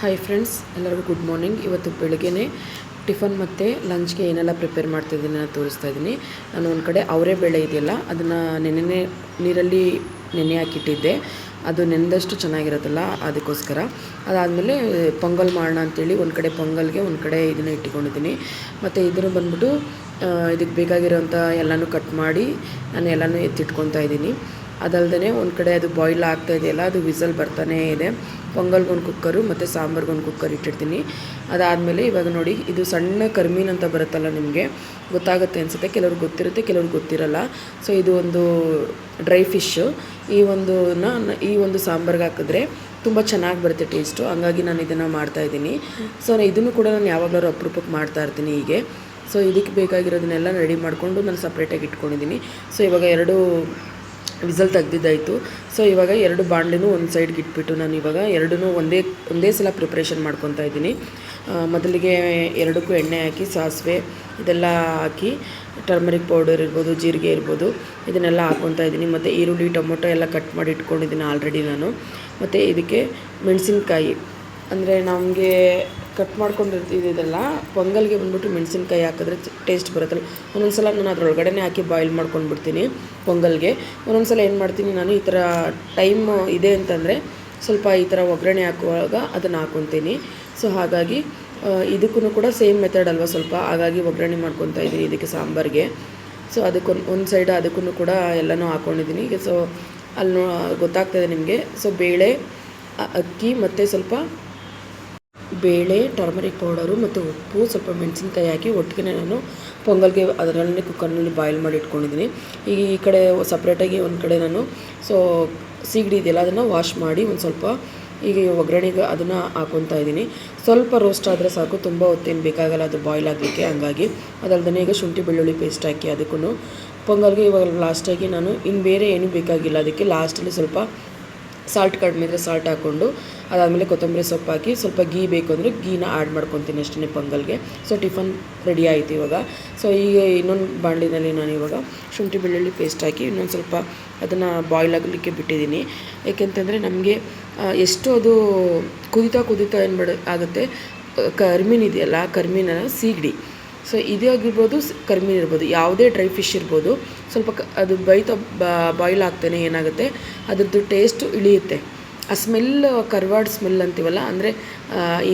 Hi friends, ಎಲ್ಲರಿಗೂ good morning. ಇವತ್ತು ಬೆಳಗ್ಗೆನೇ ಟಿಫನ್ ಮತ್ತು ಲಂಚ್ಗೆ ಏನೆಲ್ಲ ಪ್ರಿಪೇರ್ ಮಾಡ್ತಿದ್ದೀನಿ ನಾನು ತೋರಿಸ್ತಾ ಇದ್ದೀನಿ. ನಾನು ಒಂದು ಕಡೆ ಅವರೇ ಬೇಳೆ ಇದೆಯಲ್ಲ, ಅದನ್ನು ನೀರಲ್ಲಿ ನೆನೆ ಹಾಕಿಟ್ಟಿದ್ದೆ. ಅದು ನೆನೆದಷ್ಟು ಚೆನ್ನಾಗಿರುತ್ತಲ್ಲ, ಅದಕ್ಕೋಸ್ಕರ. ಅದಾದಮೇಲೆ ಪೊಂಗಲ್ ಮಾಡೋಣ ಅಂತೇಳಿ ಒಂದು ಕಡೆ ಪೊಂಗಲ್ಗೆ ಒಂದು ಕಡೆ ಇದನ್ನು ಇಟ್ಕೊಂಡಿದ್ದೀನಿ. ಮತ್ತು ಇದನ್ನು ಬಂದ್ಬಿಟ್ಟು ಇದಕ್ಕೆ ಬೇಕಾಗಿರೋಂಥ ಎಲ್ಲನೂ ಕಟ್ ಮಾಡಿ ನಾನು ಎಲ್ಲನೂ ಎತ್ತಿಟ್ಕೊತಾ ಇದ್ದೀನಿ. ಅದಲ್ಲದೆ ಒಂದು ಕಡೆ ಅದು ಬಾಯ್ಲ್ ಆಗ್ತಾ ಇದೆಯಲ್ಲ, ಅದು ವಿಸಲ್ ಬರ್ತಾನೇ ಇದೆ. ಪೊಂಗಲ್ಗೊಂದು ಕುಕ್ಕರು ಮತ್ತು ಸಾಂಬಾರ್ಗೊಂದು ಕುಕ್ಕರ್ ಇಟ್ಟಿರ್ತೀನಿ. ಅದಾದಮೇಲೆ ಇವಾಗ ನೋಡಿ, ಇದು ಸಣ್ಣ ಕರ್ಮೀನ್ ಅಂತ ಬರುತ್ತಲ್ಲ, ನಿಮಗೆ ಗೊತ್ತಾಗುತ್ತೆ ಅನಿಸುತ್ತೆ. ಕೆಲವ್ರಿಗೆ ಗೊತ್ತಿರುತ್ತೆ, ಕೆಲವ್ರಿಗೆ ಗೊತ್ತಿರಲ್ಲ. ಸೊ ಇದು ಒಂದು ಡ್ರೈ ಫಿಶ್ಶು. ಈ ಒಂದು ಸಾಂಬಾರ್ಗೆ ಹಾಕಿದ್ರೆ ತುಂಬ ಚೆನ್ನಾಗಿ ಬರುತ್ತೆ ಟೇಸ್ಟು. ಹಂಗಾಗಿ ನಾನು ಇದನ್ನು ಮಾಡ್ತಾಯಿದ್ದೀನಿ. ಸೊ ಇದನ್ನು ಕೂಡ ನಾನು ಯಾವಾಗಲಾದ್ರು ಅಪರೂಪಕ್ಕೆ ಮಾಡ್ತಾಯಿರ್ತೀನಿ ಹೀಗೆ. ಸೊ ಇದಕ್ಕೆ ಬೇಕಾಗಿರೋದನ್ನೆಲ್ಲ ರೆಡಿ ಮಾಡಿಕೊಂಡು ನಾನು ಸಪ್ರೇಟಾಗಿ ಇಟ್ಕೊಂಡಿದ್ದೀನಿ. ಸೊ ಇವಾಗ 2 ವಿಸಲ್ ತೆಗ್ದಿದ್ದಾಯಿತು. ಸೊ ಇವಾಗ 2 ಬಾಣಲೆನೂ ಒಂದು ಸೈಡ್ಗೆ ಇಟ್ಬಿಟ್ಟು ನಾನು ಇವಾಗ ಎರಡನ್ನೂ ಒಂದೇ ಸಲ ಪ್ರಿಪ್ರೇಷನ್ ಮಾಡ್ಕೊತಾ ಇದ್ದೀನಿ. ಮೊದಲಿಗೆ 2ಕ್ಕೂ ಎಣ್ಣೆ ಹಾಕಿ, ಸಾಸಿವೆ ಇದೆಲ್ಲ ಹಾಕಿ, ಟರ್ಮರಿಕ್ ಪೌಡರ್ ಇರ್ಬೋದು, ಜೀರಿಗೆ ಇರ್ಬೋದು, ಇದನ್ನೆಲ್ಲ ಹಾಕ್ಕೊತಾ ಇದ್ದೀನಿ. ಮತ್ತು ಈರುಳ್ಳಿ, ಟೊಮೊಟೊ ಎಲ್ಲ ಕಟ್ ಮಾಡಿ ಇಟ್ಕೊಂಡಿದ್ದೀನಿ ಆಲ್ರೆಡಿ ನಾನು. ಮತ್ತು ಇದಕ್ಕೆ ಮೆಣಸಿನ್ಕಾಯಿ, ಅಂದರೆ ನಮಗೆ ಕಟ್ ಮಾಡ್ಕೊಂಡಿರ್ತಿದ್ದೆಲ್ಲ ಪೊಂಗಲ್ಗೆ ಬಂದ್ಬಿಟ್ಟು ಮೆಣಸಿನ್ಕಾಯಿ ಹಾಕಿದ್ರೆ ಟೇಸ್ಟ್ ಬರುತ್ತಲ್ಲ. ಒಂದೊಂದು ಸಲ ನಾನು ಅದರೊಳಗಡೆ ಹಾಕಿ ಬಾಯ್ಲ್ ಮಾಡ್ಕೊಂಡ್ಬಿಡ್ತೀನಿ ಪೊಂಗಲ್ಗೆ. ಒಂದೊಂದು ಸಲ ಏನು ಮಾಡ್ತೀನಿ ನಾನು, ಈ ಥರ ಟೈಮ್ ಇದೆ ಅಂತಂದರೆ ಸ್ವಲ್ಪ ಈ ಥರ ಒಗ್ಗರಣೆ ಹಾಕುವಾಗ ಅದನ್ನು ಹಾಕ್ಕೊತೀನಿ. ಸೊ ಹಾಗಾಗಿ ಇದಕ್ಕೂ ಕೂಡ ಸೇಮ್ ಮೆಥಡ್ ಅಲ್ವಾ ಸ್ವಲ್ಪ, ಹಾಗಾಗಿ ಒಗ್ಗರಣೆ ಮಾಡ್ಕೊತಾ ಇದ್ದೀನಿ ಇದಕ್ಕೆ ಸಾಂಬಾರಿಗೆ. ಸೊ ಒಂದು ಸೈಡ್ ಅದಕ್ಕೂ ಕೂಡ ಎಲ್ಲನೂ ಹಾಕ್ಕೊಂಡಿದ್ದೀನಿ ಈಗ. ಸೊ ಅಲ್ಲಿ ಗೊತ್ತಾಗ್ತಾಯಿದೆ ನಿಮಗೆ. ಸೊ ಬೇಳೆ, ಅಕ್ಕಿ ಮತ್ತು ಸ್ವಲ್ಪ ಬೇಳೆ, ಟರ್ಮರಿಕ್ ಪೌಡರು ಮತ್ತು ಉಪ್ಪು, ಸ್ವಲ್ಪ ಮೆಣಸಿನ್ಕಾಯಿ ಹಾಕಿ ಒಟ್ಟಿಗೆ ನಾನು ಪೊಂಗಲ್ಗೆ ಅದರಲ್ಲೇ ಕುಕ್ಕರ್ನಲ್ಲಿ ಬಾಯ್ಲ್ ಮಾಡಿ ಇಟ್ಕೊಂಡಿದ್ದೀನಿ. ಈಗ ಈ ಕಡೆ ಸಪ್ರೇಟಾಗಿ ಒಂದು ಕಡೆ ನಾನು ಸೀಗಡಿ ಇದೆಯಲ್ಲ, ಅದನ್ನು ವಾಶ್ ಮಾಡಿ ಒಂದು ಸ್ವಲ್ಪ ಈಗ ಒಗ್ಗರಣೆಗೆ ಅದನ್ನು ಹಾಕ್ಕೊತಾ ಇದ್ದೀನಿ. ಸ್ವಲ್ಪ ರೋಸ್ಟ್ ಆದರೆ ಸಾಕು, ತುಂಬ ಹೊತ್ತೇನು ಬೇಕಾಗಲ್ಲ ಅದು ಬಾಯ್ಲ್ ಆಗಲಿಕ್ಕೆ. ಹಂಗಾಗಿ ಅದಲ್ಲದೆ ಈಗ ಶುಂಠಿ ಬೆಳ್ಳುಳ್ಳಿ ಪೇಸ್ಟ್ ಹಾಕಿ ಅದಕ್ಕೂ ಪೊಂಗಲ್ಗೆ ಇವಾಗ ಲಾಸ್ಟಾಗಿ ನಾನು ಇನ್ನು ಬೇರೆ ಏನೂ ಬೇಕಾಗಿಲ್ಲ. ಅದಕ್ಕೆ ಲಾಸ್ಟಲ್ಲಿ ಸ್ವಲ್ಪ ಸಾಲ್ಟ್ ಕಡಿಮೆ ಇದ್ದರೆ ಸಾಲ್ಟ್ ಹಾಕ್ಕೊಂಡು, ಅದಾದಮೇಲೆ ಕೊತ್ತಂಬರಿ ಸೊಪ್ಪು ಹಾಕಿ, ಸ್ವಲ್ಪ ಗೀ ಬೇಕು ಅಂದರೆ ಗೀನ ಆ್ಯಡ್ ಮಾಡ್ಕೊತೀನಿ ಅಷ್ಟೇ ಪೊಂಗಲ್ಗೆ. ಸೊ ಟಿಫನ್ ರೆಡಿ ಆಯಿತು ಇವಾಗ. ಸೊ ಈಗ ಇನ್ನೊಂದು ಬಾಣಲಿನಲ್ಲಿ ನಾನು ಇವಾಗ ಶುಂಠಿ ಬೆಳ್ಳುಳ್ಳಿ ಪೇಸ್ಟ್ ಹಾಕಿ ಇನ್ನೊಂದು ಸ್ವಲ್ಪ ಅದನ್ನು ಬಾಯ್ಲ್ ಆಗಲಿಕ್ಕೆ ಬಿಟ್ಟಿದ್ದೀನಿ. ಏಕೆಂತಂದರೆ ನಮಗೆ ಎಷ್ಟು ಅದು ಕುದೀತಾ ಏನು ಆಗುತ್ತೆ, ಕರ್ಮೀನ್ ಇದೆಯಲ್ಲ, ಕರ್ಮೀನ ಸೀಗಡಿ. ಸೊ ಇದೇ ಆಗಿರ್ಬೋದು, ಕರ್ಮೀನ್ ಇರ್ಬೋದು, ಯಾವುದೇ ಡ್ರೈ ಫಿಶ್ ಇರ್ಬೋದು, ಸ್ವಲ್ಪ ಅದು ಬಾಯ್ಲ್ ಆಗ್ತಾನೆ ಏನಾಗುತ್ತೆ, ಅದ್ರದ್ದು ಟೇಸ್ಟು ಇಳಿಯುತ್ತೆ. ಆ ಸ್ಮೆಲ್, ಕರ್ವಾಡ್ ಸ್ಮೆಲ್ ಅಂತೀವಲ್ಲ, ಅಂದರೆ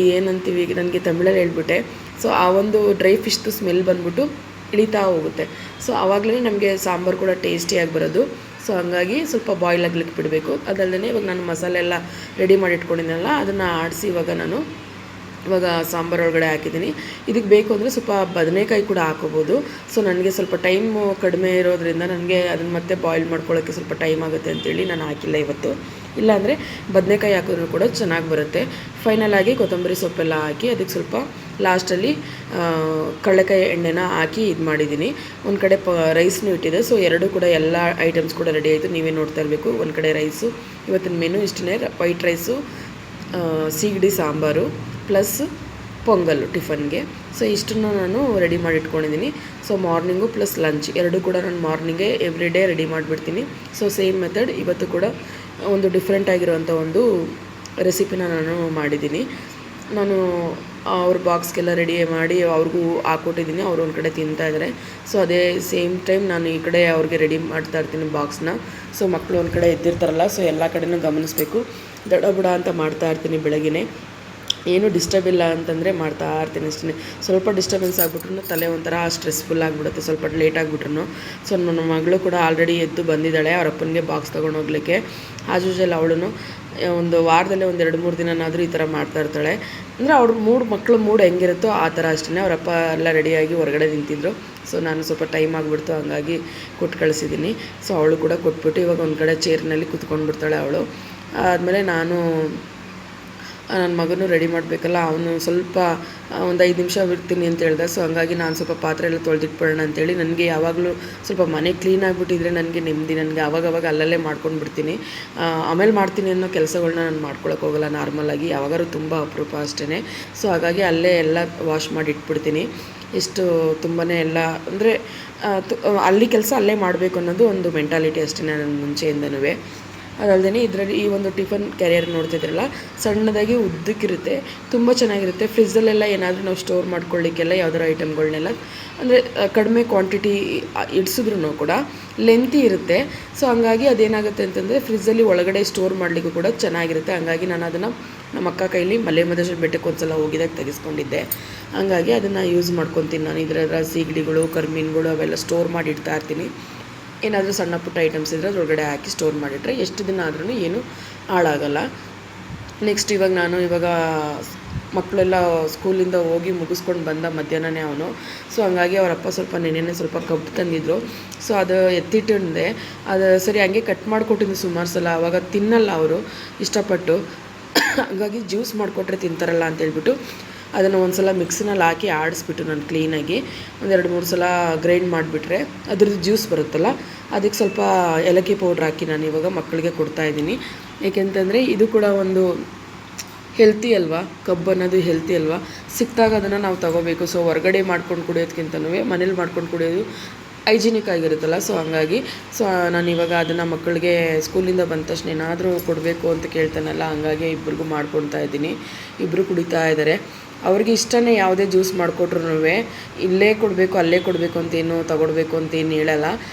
ಏನಂತೀವಿ, ನನಗೆ ತಮಿಳಲ್ಲಿ ಹೇಳ್ಬಿಟ್ಟೆ. ಸೊ ಆ ಒಂದು ಡ್ರೈ ಫಿಶ್ದು ಸ್ಮೆಲ್ ಬಂದ್ಬಿಟ್ಟು ಇಳಿತಾ ಹೋಗುತ್ತೆ. ಸೊ ಆವಾಗಲೇ ನಮಗೆ ಸಾಂಬಾರು ಕೂಡ ಟೇಸ್ಟಿಯಾಗಿ ಬರೋದು. ಸೊ ಹಂಗಾಗಿ ಸ್ವಲ್ಪ ಬಾಯ್ಲ್ ಆಗ್ಲಿಕ್ಕೆ ಬಿಡಬೇಕು. ಅದಲ್ಲದೆ ಇವಾಗ ನಾನು ಮಸಾಲೆ ಎಲ್ಲ ರೆಡಿ ಮಾಡಿ ಇಟ್ಕೊಂಡಿದ್ದೀನಲ್ಲ, ಅದನ್ನು ಆಡಿಸಿ ಇವಾಗ ಸಾಂಬಾರು ಒಳಗಡೆ ಹಾಕಿದ್ದೀನಿ. ಇದಕ್ಕೆ ಬೇಕು ಅಂದರೆ ಸ್ವಲ್ಪ ಬದನೆಕಾಯಿ ಕೂಡ ಹಾಕೋಬೋದು. ಸೊ ನನಗೆ ಸ್ವಲ್ಪ ಟೈಮು ಕಡಿಮೆ ಇರೋದ್ರಿಂದ ನನಗೆ ಅದನ್ನು ಮತ್ತೆ ಬಾಯ್ಲ್ ಮಾಡ್ಕೊಳ್ಳೋಕ್ಕೆ ಸ್ವಲ್ಪ ಟೈಮ್ ಆಗುತ್ತೆ ಅಂತೇಳಿ ನಾನು ಹಾಕಿಲ್ಲ ಇವತ್ತು. ಇಲ್ಲಾಂದರೆ ಬದನೆಕಾಯಿ ಹಾಕಿದ್ರೂ ಕೂಡ ಚೆನ್ನಾಗಿ ಬರುತ್ತೆ. ಫೈನಲಾಗಿ ಕೊತ್ತಂಬರಿ ಸೊಪ್ಪೆಲ್ಲ ಹಾಕಿ ಅದಕ್ಕೆ ಸ್ವಲ್ಪ ಲಾಸ್ಟಲ್ಲಿ ಕಡಲೆಕಾಯಿ ಎಣ್ಣೆನ ಹಾಕಿ ಇದು ಮಾಡಿದ್ದೀನಿ. ಒಂದು ಕಡೆ ರೈಸ್ನೂ ಇಟ್ಟಿದೆ. ಸೊ ಎರಡೂ ಕೂಡ ಎಲ್ಲ ಐಟಮ್ಸ್ ಕೂಡ ರೆಡಿ ಆಯಿತು. ನೀವೇ ನೋಡ್ತಾ ಇರಬೇಕು. ಒಂದು ಕಡೆ ರೈಸು, ಇವತ್ತಿನ ಮೆನು ಇಷ್ಟೇ, ವೈಟ್ ರೈಸು, ಸೀಗಡಿ ಸಾಂಬಾರು ಪ್ಲಸ್ ಪೊಂಗಲ್ಲು ಟಿಫನ್ಗೆ. ಸೊ ಇಷ್ಟನ್ನು ನಾನು ರೆಡಿ ಮಾಡಿ ಇಟ್ಕೊಂಡಿದ್ದೀನಿ. ಸೊ ಮಾರ್ನಿಂಗು ಪ್ಲಸ್ ಲಂಚ್ ಎರಡೂ ಕೂಡ ನಾನು ಮಾರ್ನಿಂಗೇ ಎವ್ರಿ ಡೇ ರೆಡಿ ಮಾಡಿಬಿಡ್ತೀನಿ. ಸೊ ಸೇಮ್ ಮೆಥಡ್ ಇವತ್ತು ಕೂಡ ಒಂದು ಡಿಫ್ರೆಂಟ್ ಆಗಿರೋವಂಥ ಒಂದು ರೆಸಿಪಿನ ನಾನು ಮಾಡಿದ್ದೀನಿ. ನಾನು ಅವ್ರ ಬಾಕ್ಸ್ಗೆಲ್ಲ ರೆಡಿ ಮಾಡಿ ಅವ್ರಿಗೂ ಹಾಕ್ಕೊಟ್ಟಿದ್ದೀನಿ. ಅವರು ಒಂದು ಕಡೆ ತಿಂತಾಯಿದ್ದಾರೆ. ಸೊ ಅದೇ ಸೇಮ್ ಟೈಮ್ ನಾನು ಈ ಕಡೆ ಅವ್ರಿಗೆ ರೆಡಿ ಮಾಡ್ತಾ ಇರ್ತೀನಿ ಬಾಕ್ಸ್ನ. ಸೊ ಮಕ್ಕಳು ಒಂದು ಕಡೆ ಎದ್ದಿರ್ತಾರಲ್ಲ, ಸೊ ಎಲ್ಲ ಕಡೆನೂ ಗಮನಿಸಬೇಕು. ದಡ ಬುಡ ಅಂತ ಮಾಡ್ತಾ ಇರ್ತೀನಿ ಬೆಳಗ್ಗೆ. ಏನೂ ಡಿಸ್ಟರ್ಬ್ ಇಲ್ಲ ಅಂತಂದರೆ ಮಾಡ್ತಾ ಇರ್ತೀನಿ ಅಷ್ಟೇ. ಸ್ವಲ್ಪ ಡಿಸ್ಟರ್ಬೆನ್ಸ್ ಆಗಿಬಿಟ್ರು ತಲೆ ಒಂಥರ ಸ್ಟ್ರೆಸ್ಫುಲ್ ಆಗಿಬಿಡುತ್ತೆ, ಸ್ವಲ್ಪ ಲೇಟ್ ಆಗಿಬಿಟ್ರು. ಸೊ ನನ್ನ ಮಗಳು ಕೂಡ ಆಲ್ರೆಡಿ ಎದ್ದು ಬಂದಿದ್ದಾಳೆ ಅವ್ರ ಅಪ್ಪನಿಗೆ ಬಾಕ್ಸ್ ತೊಗೊಂಡು ಹೋಗ್ಲಿಕ್ಕೆ. ಆಸ್ ಯೂಶುವಲ್ ಅವಳು ಒಂದು ವಾರದಲ್ಲೇ ಒಂದು 2-3 ದಿನನಾದರೂ ಈ ಥರ ಮಾಡ್ತಾ ಇರ್ತಾಳೆ. ಅಂದರೆ ಮಕ್ಕಳು ಮೂಡ್ ಹೆಂಗಿರುತ್ತೋ ಆ ಥರ ಅಷ್ಟೇ. ಅವರಪ್ಪ ಎಲ್ಲ ರೆಡಿಯಾಗಿ ಹೊರಗಡೆ ನಿಂತಿದ್ರು. ಸೊ ನಾನು ಸ್ವಲ್ಪ ಟೈಮ್ ಆಗಿಬಿಡ್ತು, ಹಂಗಾಗಿ ಕೊಟ್ಟು ಕಳಿಸಿದ್ದೀನಿ. ಸೊ ಅವಳು ಕೂಡ ಕೊಟ್ಬಿಟ್ಟು ಇವಾಗ ಒಂದು ಕಡೆ ಚೇರ್ನಲ್ಲಿ ಕೂತ್ಕೊಂಡ್ಬಿಡ್ತಾಳೆ ಅವಳು. ಆದಮೇಲೆ ನನ್ನ ಮಗನೂ ರೆಡಿ ಮಾಡಬೇಕಲ್ಲ, ಅವನು ಸ್ವಲ್ಪ ಒಂದು 5 ನಿಮಿಷ ಬಿಡ್ತೀನಿ ಅಂತ ಹೇಳ್ದೆ. ಸೊ ಹಂಗಾಗಿ ನಾನು ಸ್ವಲ್ಪ ಪಾತ್ರೆ ಎಲ್ಲ ತೊಳೆದಿಟ್ಬಿಡೋಣ ಅಂತೇಳಿ. ನನಗೆ ಯಾವಾಗಲೂ ಸ್ವಲ್ಪ ಮನೆ ಕ್ಲೀನ್ ಆಗಿಬಿಟ್ಟಿದ್ರೆ ನನಗೆ ನೆಮ್ಮದಿ. ನನಗೆ ಆವಾಗವಾಗ ಅಲ್ಲಲ್ಲೇ ಮಾಡ್ಕೊಂಡು ಬಿಡ್ತೀನಿ. ಆಮೇಲೆ ಮಾಡ್ತೀನಿ ಅನ್ನೋ ಕೆಲಸಗಳ್ನ ನಾನು ಮಾಡ್ಕೊಳಕ್ಕೆ ಹೋಗಲ್ಲ ನಾರ್ಮಲಾಗಿ, ಯಾವಾಗಾದ್ರೂ ತುಂಬ ಅಪರೂಪ ಅಷ್ಟೇ. ಸೊ ಹಾಗಾಗಿ ಅಲ್ಲೇ ಎಲ್ಲ ವಾಶ್ ಮಾಡಿ ಇಟ್ಬಿಡ್ತೀನಿ. ಎಷ್ಟು ತುಂಬಾ ಎಲ್ಲ ಅಂದರೆ ಅಲ್ಲಿ ಕೆಲಸ ಅಲ್ಲೇ ಮಾಡಬೇಕು ಅನ್ನೋದು ಒಂದು ಮೆಂಟಾಲಿಟಿ ಅಷ್ಟೇ ನನ್ನ ಮುಂಚೆಯಿಂದನೂ. ಅದಲ್ಲದೆ ಇದರಲ್ಲಿ ಈ ಒಂದು ಟಿಫನ್ ಕ್ಯಾರಿಯರ್ ನೋಡ್ತಿದ್ರಲ್ಲ ಸಣ್ಣದಾಗಿ ಉದ್ದಕ್ಕಿರುತ್ತೆ, ತುಂಬ ಚೆನ್ನಾಗಿರುತ್ತೆ. ಫ್ರಿಜ್ಜಲ್ಲೆಲ್ಲ ಏನಾದರೂ ನಾವು ಸ್ಟೋರ್ ಮಾಡ್ಕೊಳ್ಳಿಕ್ಕೆಲ್ಲ ಯಾವ್ದಾರು ಐಟಮ್ಗಳನ್ನೆಲ್ಲ ಅಂದರೆ ಕಡಿಮೆ ಕ್ವಾಂಟಿಟಿ ಇಡಿಸಿದ್ರೂ ಕೂಡ ಲೆಂತಿ ಇರುತ್ತೆ. ಸೊ ಹಂಗಾಗಿ ಅದೇನಾಗುತ್ತೆ ಅಂತಂದರೆ ಫ್ರಿಜ್ಜಲ್ಲಿ ಒಳಗಡೆ ಸ್ಟೋರ್ ಮಾಡಲಿಕ್ಕೂ ಕೂಡ ಚೆನ್ನಾಗಿರುತ್ತೆ. ಹಂಗಾಗಿ ನಾನು ಅದನ್ನು ನಮ್ಮ ಅಕ್ಕ ಕೈಲಿ ಮಲೆ ಮಹದೇಶ್ವರ ಬೆಟ್ಟಕ್ಕೆ ಒಂದು ಸಲ ಹೋಗಿದಾಗ ತೆಗೆಸ್ಕೊಂಡಿದ್ದೆ. ಹಂಗಾಗಿ ಅದನ್ನು ಯೂಸ್ ಮಾಡ್ಕೊತೀನಿ ನಾನು. ಇದರ ಸೀಗಡಿಗಳು, ಕರ್ಮೀನುಗಳು ಅವೆಲ್ಲ ಸ್ಟೋರ್ ಮಾಡಿ ಇಡ್ತಾ ಇರ್ತೀನಿ. ಏನಾದರೂ ಸಣ್ಣ ಪುಟ್ಟ ಐಟಮ್ಸ್ ಇದ್ದರೆ ಅದರೊಳಗಡೆ ಹಾಕಿ ಸ್ಟೋರ್ ಮಾಡಿಟ್ರೆ ಎಷ್ಟು ದಿನ ಆದ್ರೂ ಏನೂ ಹಾಳಾಗಲ್ಲ. ನೆಕ್ಸ್ಟ್ ಇವಾಗ ಮಕ್ಕಳೆಲ್ಲ ಸ್ಕೂಲಿಂದ ಹೋಗಿ ಮುಗಿಸ್ಕೊಂಡು ಬಂದ ಮಧ್ಯಾಹ್ನನೇ ಅವನು. ಸೊ ಹಂಗಾಗಿ ಅವರಪ್ಪ ಸ್ವಲ್ಪ ನೆನೆನೇ ಸ್ವಲ್ಪ ಕಬ್ಬು ತಂದಿದ್ರು. ಸೊ ಅದು ಎತ್ತಿಟ್ಟಿಂದೆ ಅದು ಸರಿ ಹಂಗೆ ಕಟ್ ಮಾಡಿಕೊಟ್ಟಿದ್ದು ಸುಮಾರು ಸಲ. ಆವಾಗ ತಿನ್ನಲ್ಲ ಅವರು ಇಷ್ಟಪಟ್ಟು, ಹಾಗಾಗಿ ಜ್ಯೂಸ್ ಮಾಡಿಕೊಟ್ರೆ ತಿಂತಾರಲ್ಲ ಅಂತೇಳ್ಬಿಟ್ಟು ಅದನ್ನು ಒಂದು ಸಲ ಮಿಕ್ಸಿನಲ್ಲಿ ಹಾಕಿ ಆಡಿಸ್ಬಿಟ್ಟು ನಾನು ಕ್ಲೀನಾಗಿ 1-2-3 ಸಲ ಗ್ರೈಂಡ್ ಮಾಡಿಬಿಟ್ರೆ ಅದ್ರದ್ದು ಜ್ಯೂಸ್ ಬರುತ್ತಲ್ಲ, ಅದಕ್ಕೆ ಸ್ವಲ್ಪ ಏಲಕ್ಕಿ ಪೌಡ್ರ್ ಹಾಕಿ ನಾನು ಇವಾಗ ಮಕ್ಕಳಿಗೆ ಕೊಡ್ತಾಯಿದ್ದೀನಿ. ಏಕೆಂತಂದರೆ ಇದು ಕೂಡ ಒಂದು ಹೆಲ್ತಿ ಅಲ್ವಾ, ಕಬ್ಬು ಅನ್ನೋದು ಹೆಲ್ತಿ ಅಲ್ವಾ, ಸಿಕ್ಕಿದಾಗ ಅದನ್ನು ನಾವು ತೊಗೋಬೇಕು. ಸೊ ಹೊರಗಡೆ ಮಾಡ್ಕೊಂಡು ಕುಡಿಯೋದಕ್ಕಿಂತನೂ ಮನೇಲಿ ಮಾಡ್ಕೊಂಡು ಕುಡಿಯೋದು ಹೈಜಿನಿಕ್ ಆಗಿರುತ್ತಲ್ಲ. ಸೊ ಹಂಗಾಗಿ ನಾನು ಇವಾಗ ಅದನ್ನು ಮಕ್ಕಳಿಗೆ ಸ್ಕೂಲಿಂದ ಬಂದ ತಕ್ಷಣ ಏನಾದರೂ ಕೊಡಬೇಕು ಅಂತ ಕೇಳ್ತಾನಲ್ಲ, ಹಂಗಾಗಿ ಇಬ್ಬರಿಗೂ ಮಾಡ್ಕೊಳ್ತಾ ಇದ್ದೀನಿ. ಇಬ್ಬರು ಕುಡಿತಾ ಇದ್ದಾರೆ. ಅವ್ರಿಗೆ ಇಷ್ಟನೇ ಯಾವುದೇ ಜ್ಯೂಸ್ ಮಾಡಿಕೊಟ್ರು ಇಲ್ಲೇ ಕೊಡಬೇಕು ಅಲ್ಲೇ ಕೊಡಬೇಕು ಅಂತೇನು ತಗೊಡ್ಬೇಕು ಅಂತೇನು ಹೇಳಲ್ಲ.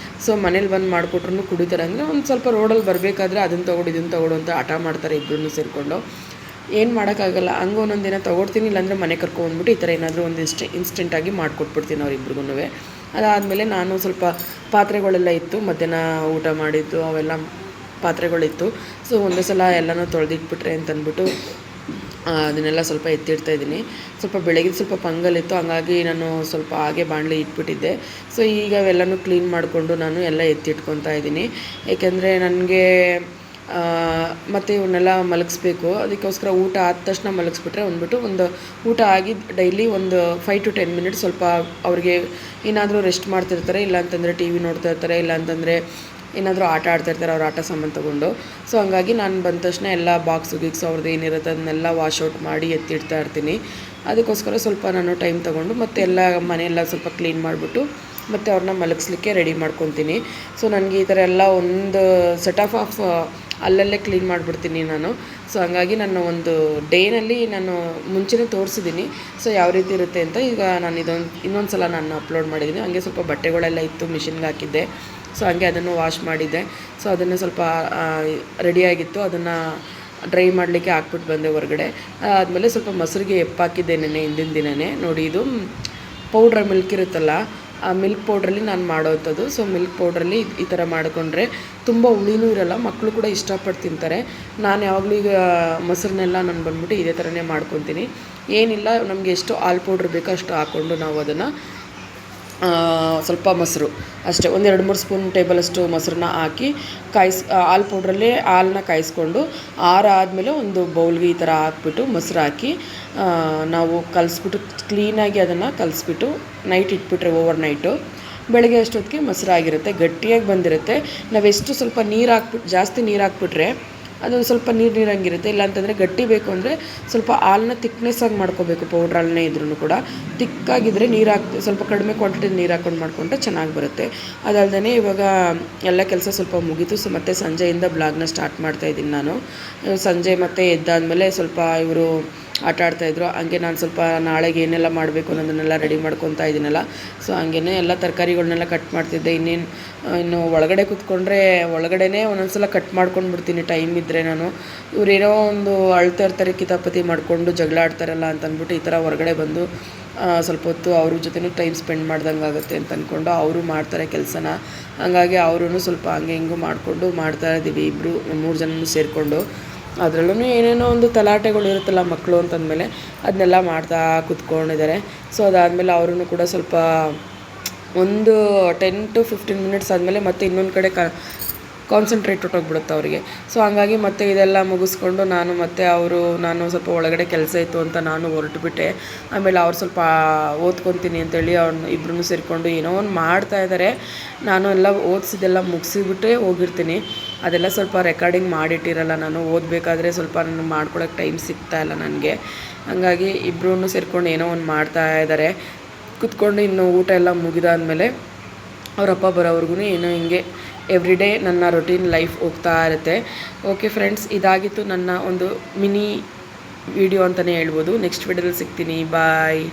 ಸೊ ಮನೇಲಿ ಬಂದು ಮಾಡಿಕೊಟ್ರು ಕುಡಿತಾರೆ. ಅಂದರೆ ಒಂದು ಸ್ವಲ್ಪ ರೋಡಲ್ಲಿ ಬರಬೇಕಾದ್ರೆ ಅದನ್ನು ತೊಗೊಡು ಇದನ್ನು ತೊಗೊಡು ಅಂತ ಹಠ ಮಾಡ್ತಾರೆ ಇಬ್ಬರೂ ಸೇರಿಕೊಂಡು. ಏನು ಮಾಡೋಕ್ಕಾಗಲ್ಲ, ಹಂಗೆ ಒಂದೊಂದು ದಿನ ತೊಗೊಡ್ತೀನಿ, ಇಲ್ಲಾಂದರೆ ಮನೆ ಕರ್ಕೊಂಡ್ಬಿಟ್ಟು ಈ ಥರ ಏನಾದರೂ ಒಂದು ಇನ್ಸ್ಟೆಂಟಾಗಿ ಮಾಡಿಕೊಟ್ಬಿಡ್ತೀನಿ ಅವ್ರಿಬ್ರಿಗೂ. ಅದಾದಮೇಲೆ ನಾನು ಸ್ವಲ್ಪ ಪಾತ್ರೆಗಳೆಲ್ಲ ಇತ್ತು, ಮಧ್ಯಾಹ್ನ ಊಟ ಮಾಡಿದ್ದು ಅವೆಲ್ಲ ಪಾತ್ರೆಗಳಿತ್ತು. ಸೊ ಒಂದೇ ಸಲ ಎಲ್ಲನೂ ತೊಳೆದಿಟ್ಬಿಟ್ರೆ ಅಂತಂದ್ಬಿಟ್ಟು ಅದನ್ನೆಲ್ಲ ಸ್ವಲ್ಪ ಎತ್ತಿಡ್ತಾಯಿದ್ದೀನಿ. ಸ್ವಲ್ಪ ಬೆಳಗ್ಗೆ ಸ್ವಲ್ಪ ಪೊಂಗಲ್ ಇತ್ತು, ಹಂಗಾಗಿ ನಾನು ಸ್ವಲ್ಪ ಹಾಗೆ ಬಾಣಲಿ ಇಟ್ಬಿಟ್ಟಿದ್ದೆ. ಸೊ ಈಗ ಅವೆಲ್ಲನೂ ಕ್ಲೀನ್ ಮಾಡಿಕೊಂಡು ನಾನು ಎಲ್ಲ ಎತ್ತಿಟ್ಕೊತಾ ಇದ್ದೀನಿ. ಏಕೆಂದರೆ ನನಗೆ ಮತ್ತು ಇವನ್ನೆಲ್ಲ ಮಲಗಿಸ್ಬೇಕು. ಅದಕ್ಕೋಸ್ಕರ ಊಟ ಆದ ತಕ್ಷಣ ಮಲಗಿಸ್ಬಿಟ್ರೆ ಒಂದು ಊಟ ಆಗಿ ಡೈಲಿ ಒಂದು 5 to 10 ಮಿನಿಟ್ಸ್ ಸ್ವಲ್ಪ ಅವ್ರಿಗೆ ಏನಾದರೂ ರೆಸ್ಟ್ ಮಾಡ್ತಿರ್ತಾರೆ, ಇಲ್ಲಾಂತಂದರೆ ಟಿ ವಿ ನೋಡ್ತಾ ಇರ್ತಾರೆ, ಇಲ್ಲಾಂತಂದರೆ ಏನಾದರೂ ಆಟ ಆಡ್ತಾಯಿರ್ತಾರೆ ಅವ್ರ ಆಟ ಸಾಮಾನು ತೊಗೊಂಡು. ಸೊ ಹಂಗಾಗಿ ನಾನು ಬಂದ ತಕ್ಷಣ ಎಲ್ಲ ಬಾಕ್ಸು ಗಿಕ್ಸು ಅವ್ರದ್ದು ಏನಿರುತ್ತೆ ಅದನ್ನೆಲ್ಲ ವಾಶೌಟ್ ಮಾಡಿ ಎತ್ತಿಡ್ತಾ ಇರ್ತೀನಿ. ಅದಕ್ಕೋಸ್ಕರ ಸ್ವಲ್ಪ ನಾನು ಟೈಮ್ ತೊಗೊಂಡು ಮತ್ತೆ ಎಲ್ಲ ಮನೆಯೆಲ್ಲ ಸ್ವಲ್ಪ ಕ್ಲೀನ್ ಮಾಡಿಬಿಟ್ಟು ಮತ್ತು ಅವ್ರನ್ನ ಮಲಗಿಸ್ಲಿಕ್ಕೆ ರೆಡಿ ಮಾಡ್ಕೊತೀನಿ. ಸೊ ನನಗೆ ಈ ಥರ ಎಲ್ಲ ಒಂದು ಸೆಟ್ ಆಫ್ ಅಲ್ಲಲ್ಲೇ ಕ್ಲೀನ್ ಮಾಡಿಬಿಡ್ತೀನಿ ನಾನು. ಸೊ ಹಂಗಾಗಿ ನಾನು ಒಂದು ಡೇನಲ್ಲಿ ನಾನು ಮುಂಚೆನೇ ತೋರಿಸಿದ್ದೀನಿ ಸೊ ಯಾವ ರೀತಿ ಇರುತ್ತೆ ಅಂತ. ಈಗ ನಾನು ಇನ್ನೊಂದು ಸಲ ನಾನು ಅಪ್ಲೋಡ್ ಮಾಡಿದ್ದೀನಿ. ಹಂಗೆ ಸ್ವಲ್ಪ ಬಟ್ಟೆಗಳೆಲ್ಲ ಇತ್ತು, ಮಿಷಿನ್ಗೆ ಹಾಕಿದ್ದೆ. ಸೊ ಹಂಗೆ ಅದನ್ನು ವಾಶ್ ಮಾಡಿದ್ದೆ. ಸೊ ಅದನ್ನು ಸ್ವಲ್ಪ ರೆಡಿಯಾಗಿತ್ತು, ಅದನ್ನು ಡ್ರೈ ಮಾಡಲಿಕ್ಕೆ ಹಾಕ್ಬಿಟ್ಟು ಬಂದೆ ಹೊರಗಡೆ. ಆದಮೇಲೆ ಸ್ವಲ್ಪ ಮೊಸರಿಗೆ ಎಪ್ಪಾಕಿದ್ದೆ ಹಿಂದಿನ ದಿನವೇ. ನೋಡಿ, ಇದು ಪೌಡ್ರ್ ಮಿಲ್ಕ್ ಇರುತ್ತಲ್ಲ, ಆ ಮಿಲ್ಕ್ ಪೌಡ್ರಲ್ಲಿ ನಾನು ಮಾಡೋವಂಥದ್ದು. ಸೊ ಮಿಲ್ಕ್ ಪೌಡ್ರಲ್ಲಿ ಈ ಥರ ಮಾಡಿಕೊಂಡ್ರೆ ತುಂಬ ಹುಳಿನೂ ಇರೋಲ್ಲ, ಮಕ್ಕಳು ಕೂಡ ಇಷ್ಟಪಟ್ಟು ತಿಂತಾರೆ. ನಾನು ಯಾವಾಗಲೂ ಈಗ ಮೊಸರನ್ನೆಲ್ಲ ನಾನು ಬಂದ್ಬಿಟ್ಟು ಇದೇ ಥರನೇ ಮಾಡ್ಕೊತೀನಿ. ಏನಿಲ್ಲ, ನಮಗೆ ಎಷ್ಟು ಹಾಲು ಪೌಡ್ರ್ ಬೇಕೋ ಅಷ್ಟು ಹಾಕ್ಕೊಂಡು ನಾವು ಅದನ್ನು ಸ್ವಲ್ಪ ಮೊಸರು ಅಷ್ಟೇ 1-2-3 ಸ್ಪೂನ್ ಟೇಬಲಷ್ಟು ಮೊಸರನ್ನ ಹಾಕಿ ಹಾಲು ಪೌಡ್ರಲ್ಲೇ ಹಾಲನ್ನ ಕಾಯಿಸ್ಕೊಂಡು ಆರಾದಮೇಲೆ ಒಂದು ಬೌಲ್ಗೆ ಈ ಥರ ಹಾಕ್ಬಿಟ್ಟು ಮೊಸರು ಹಾಕಿ ನಾವು ಕಲಿಸ್ಬಿಟ್ಟು ಕ್ಲೀನಾಗಿ ಅದನ್ನು ಕಲಿಸ್ಬಿಟ್ಟು ನೈಟ್ ಇಟ್ಬಿಟ್ರೆ ಓವರ್ ನೈಟು, ಬೆಳಗ್ಗೆ ಅಷ್ಟೊತ್ತಿಗೆ ಮೊಸರಾಗಿರುತ್ತೆ, ಗಟ್ಟಿಯಾಗಿ ಬಂದಿರುತ್ತೆ. ನಾವೆಷ್ಟು ಸ್ವಲ್ಪ ಜಾಸ್ತಿ ನೀರು ಹಾಕ್ಬಿಟ್ರೆ ಅದು ಸ್ವಲ್ಪ ನೀರಂಗಿರುತ್ತೆ. ಇಲ್ಲಾಂತಂದರೆ ಗಟ್ಟಿ ಬೇಕು ಅಂದರೆ ಸ್ವಲ್ಪ ಹಾಲನ್ನ ತಿಕ್ನೆಸ್ಸಾಗಿ ಮಾಡ್ಕೋಬೇಕು. ಪೌಡ್ರ್ ಹಾಲನ್ನೇ ಇದ್ರೂ ಕೂಡ ತಿಕ್ಕಾಗಿದ್ದರೆ ಸ್ವಲ್ಪ ಕಡಿಮೆ ಕ್ವಾಂಟಿಟಿ ನೀರು ಹಾಕ್ಕೊಂಡು ಮಾಡಿಕೊಂಡ್ರೆ ಚೆನ್ನಾಗಿ ಬರುತ್ತೆ. ಅದಲ್ಲದೆ ಇವಾಗ ಎಲ್ಲ ಕೆಲಸ ಸ್ವಲ್ಪ ಮುಗೀತು. ಸೊ ಮತ್ತು ಸಂಜೆಯಿಂದ ಬ್ಲಾಗ್ನ ಸ್ಟಾರ್ಟ್ ಮಾಡ್ತಾಯಿದ್ದೀನಿ ನಾನು. ಸಂಜೆ ಮತ್ತು ಎದ್ದಾದಮೇಲೆ ಸ್ವಲ್ಪ ಇವರು ಆಟ ಆಡ್ತಾಯಿದ್ರು. ಹಂಗೆ ನಾನು ಸ್ವಲ್ಪ ನಾಳೆಗೆ ಏನೆಲ್ಲ ಮಾಡಬೇಕು ಅನ್ನೋದನ್ನೆಲ್ಲ ರೆಡಿ ಮಾಡ್ಕೊತಾ ಇದ್ದೀನಲ್ಲ. ಸೊ ಹಂಗೇ ಎಲ್ಲ ತರಕಾರಿಗಳನ್ನೆಲ್ಲ ಕಟ್ ಮಾಡ್ತಿದ್ದೆ. ಇನ್ನು ಒಳಗಡೆ ಕೂತ್ಕೊಂಡ್ರೆ ಒಳಗಡೆನೇ ಒಂದೊಂದ್ಸಲ ಕಟ್ ಮಾಡ್ಕೊಂಡು ಬಿಡ್ತೀನಿ ಟೈಮ್ ಇದ್ದರೆ. ನಾನು ಇವರೇನೋ ಒಂದು ಅಳ್ತಾ ಇರ್ತಾರೆ, ಕಿತಾಪತಿ ಮಾಡಿಕೊಂಡು ಜಗಳ ಆಡ್ತಾರಲ್ಲ ಅಂತ ಅಂದ್ಬಿಟ್ಟು ಈ ಥರ ಹೊರಗಡೆ ಬಂದು ಸ್ವಲ್ಪ ಹೊತ್ತು ಅವ್ರ ಜೊತೆನೂ ಟೈಮ್ ಸ್ಪೆಂಡ್ ಮಾಡ್ದಂಗೆ ಆಗುತ್ತೆ ಅಂತ ಅಂದ್ಕೊಂಡು ಅವರು ಮಾಡ್ತಾರೆ ಕೆಲಸನ. ಹಂಗಾಗಿ ಅವರೂ ಸ್ವಲ್ಪ ಹಂಗೆ ಹಿಂಗೂ ಮಾಡಿಕೊಂಡು ಮಾಡ್ತಾಯಿದ್ದೀವಿ, ಇಬ್ಬರು 3 ಜನನೂ ಸೇರಿಕೊಂಡು. ಅದರಲ್ಲೂ ಏನೇನೋ ಒಂದು ತಲಾಟೆಗಳು ಇರುತ್ತಲ್ಲ ಮಕ್ಕಳು ಅಂತಂದಮೇಲೆ ಅದನ್ನೆಲ್ಲ ಮಾಡ್ತಾ ಕೂತ್ಕೊಂಡಿದ್ದಾರೆ. ಸೊ ಅದಾದಮೇಲೆ ಅವರೂ ಕೂಡ ಸ್ವಲ್ಪ ಒಂದು 10 to 15 ಮಿನಿಟ್ಸ್ ಆದಮೇಲೆ ಮತ್ತೆ ಇನ್ನೊಂದು ಕಡೆ ಕಾನ್ಸಂಟ್ರೇಟ್ ಹೊಟ್ಟೋಗ್ಬಿಡುತ್ತೆ ಅವರಿಗೆ. ಸೊ ಹಂಗಾಗಿ ಮತ್ತೆ ಇದೆಲ್ಲ ಮುಗಿಸ್ಕೊಂಡು ನಾನು ಸ್ವಲ್ಪ ಒಳಗಡೆ ಕೆಲಸ ಇತ್ತು ಅಂತ ನಾನು ಹೊರಟುಬಿಟ್ಟೆ. ಆಮೇಲೆ ಅವ್ರು ಸ್ವಲ್ಪ ಓದ್ಕೊತೀನಿ ಅಂತೇಳಿ ಇಬ್ಬರೂ ಸೇರಿಕೊಂಡು ಏನೋ ಒಂದು ಮಾಡ್ತಾಯಿದ್ದಾರೆ. ನಾನು ಎಲ್ಲ ಓದಿಸಿದೆಲ್ಲ ಮುಗಿಸಿಬಿಟ್ಟೇ ಹೋಗಿರ್ತೀನಿ. ಅದೆಲ್ಲ ಸ್ವಲ್ಪ ರೆಕಾರ್ಡಿಂಗ್ ಮಾಡಿಟ್ಟಿರಲ್ಲ ನಾನು. ಓದಬೇಕಾದ್ರೆ ಸ್ವಲ್ಪ ನನಗೆ ಮಾಡ್ಕೊಳಕ್ಕೆ ಟೈಮ್ ಸಿಗ್ತಾಯಿಲ್ಲ ನನಗೆ. ಹಂಗಾಗಿ ಇಬ್ಬರೂ ಸೇರಿಕೊಂಡು ಏನೋ ಒಂದು ಮಾಡ್ತಾಯಿದ್ದಾರೆ ಕೂತ್ಕೊಂಡು. ಇನ್ನು ಊಟ ಎಲ್ಲ ಮುಗಿದಾದ್ಮೇಲೆ ಅವರಪ್ಪ ಬರೋವ್ರಿಗೂ ಏನೋ ಹಿಂಗೆ ಎವ್ರಿ ಡೇ ನನ್ನ ರೊಟೀನ್ ಲೈಫ್ ಹೋಗ್ತಾ ಇರುತ್ತೆ. ಓಕೆ ಫ್ರೆಂಡ್ಸ್, ಇದಾಗಿತ್ತು ನನ್ನ ಒಂದು ಮಿನಿ ವಿಡಿಯೋ ಅಂತಲೇ ಹೇಳ್ಬೋದು. ನೆಕ್ಸ್ಟ್ ವಿಡಿಯೋದಲ್ಲಿ ಸಿಗ್ತೀನಿ. ಬಾಯ್.